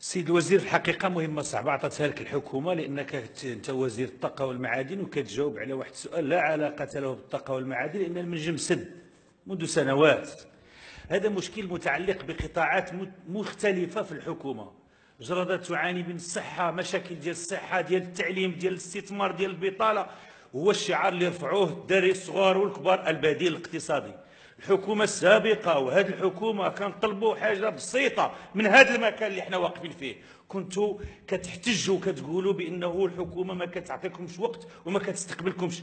سيد الوزير، في الحقيقة مهمة صعبة عطاتها لك الحكومة، لأنك أنت وزير الطاقة والمعادن وكتجاوب على واحد السؤال لا علاقة له بالطاقة والمعادن، لأن المنجم سد منذ سنوات. هذا مشكل متعلق بقطاعات مختلفة في الحكومة. جردة تعاني من الصحة، مشاكل ديال الصحة، ديال التعليم، ديال الاستثمار، ديال البطالة. هو الشعار اللي رفعوه الدراري الصغار والكبار: البديل الاقتصادي. الحكومة السابقة وهذه الحكومة كنطلبوا حاجة بسيطة من هذا المكان اللي احنا واقفين فيه. كنتوا كتحتجوا كتقولوا بأنه الحكومة ما كتعطيكمش وقت وما كتستقبلكمش،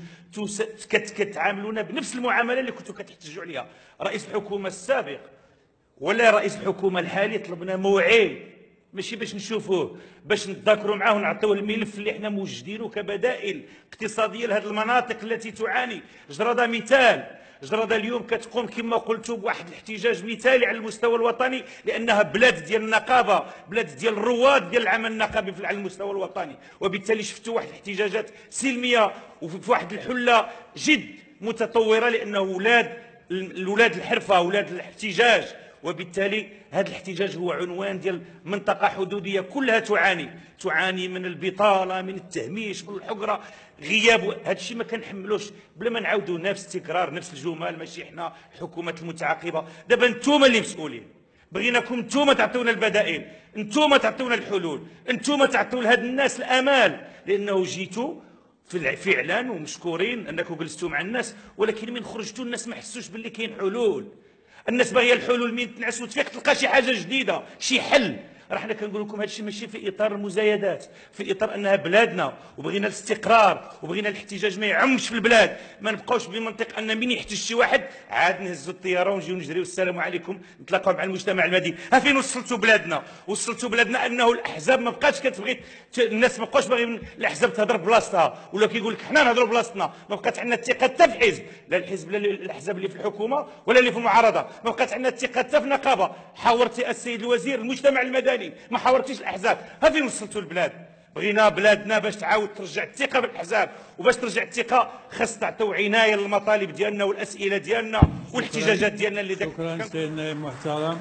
كتعاملونا بنفس المعاملة اللي كنتوا كتحتجوا عليها. رئيس الحكومة السابق ولا رئيس الحكومة الحالي طلبنا موعد، ماشي باش نشوفوه، باش نتذاكروا معاه ونعطيوه الملف اللي احنا موجدينه كبدائل اقتصاديه لهذه المناطق التي تعاني. جرده مثال، جرده اليوم كتقوم كما قلتوا بواحد الاحتجاج مثالي على المستوى الوطني، لانها بلاد ديال النقابه، بلاد ديال الرواد ديال العمل النقابي على المستوى الوطني، وبالتالي شفتوا واحد الاحتجاجات سلميه وفي واحد الحله جد متطوره، لانه اولاد الحرفه، اولاد الاحتجاج. وبالتالي هذا الاحتجاج هو عنوان ديال منطقة حدودية كلها تعاني من البطالة، من التهميش، من الحقرة، غياب. هذا الشيء ما كنحملوش بلا ما نعاودوا نفس التكرار، نفس الجمل. ماشي احنا الحكومة المتعاقبة. دابا انتم اللي مسؤولين، بغيناكم انتم تعطيونا البدائل، انتم تعطيونا الحلول، انتم تعطيو لهاد الناس الامال، لانه جيتوا فعلا ومشكورين انكم جلستوا مع الناس، ولكن من خرجتوا الناس ما حسوش باللي كاين حلول. الناس باغيه الحلول، من تنعس وتفيق تلقى شي حاجه جديده، شي حل. راه حنا كنقول لكم هذا الشيء ماشي في اطار المزايدات، في اطار انها بلادنا وبغينا الاستقرار وبغينا الاحتجاج ما يعمش في البلاد. ما نبقاوش بمنطق ان من يحتج شي واحد عاد نهزوا الطياره ونجيو نجريو السلام عليكم نتلاقاو مع المجتمع المدني. ها فين وصلتوا بلادنا؟ وصلتوا بلادنا انه الاحزاب ما بقاتش كتبغي، الناس ما بقاوش باغيين الاحزاب تهضر بلاصتها، ولا كيقول لك حنا نهضروا بلاصتنا. ما بقات عندنا الثقه حتى في حزب، لا الحزب لا الاحزاب اللي في الحكومه ولا اللي في المعارضه. ما بقات عندنا الثقه حتى في نقابه. حاورتي السيد الوزير المجتمع المدني، ما حاورتيش الاحزاب. ها فين وصلتوا البلاد؟ بغينا بلادنا باش تعاود ترجع الثقه بالاحزاب، وباش ترجع الثقه خاص تعطيو عنايه للمطالب ديالنا والاسئله ديالنا والاحتجاجات ديالنا اللي شكرا سيدنا المحترم.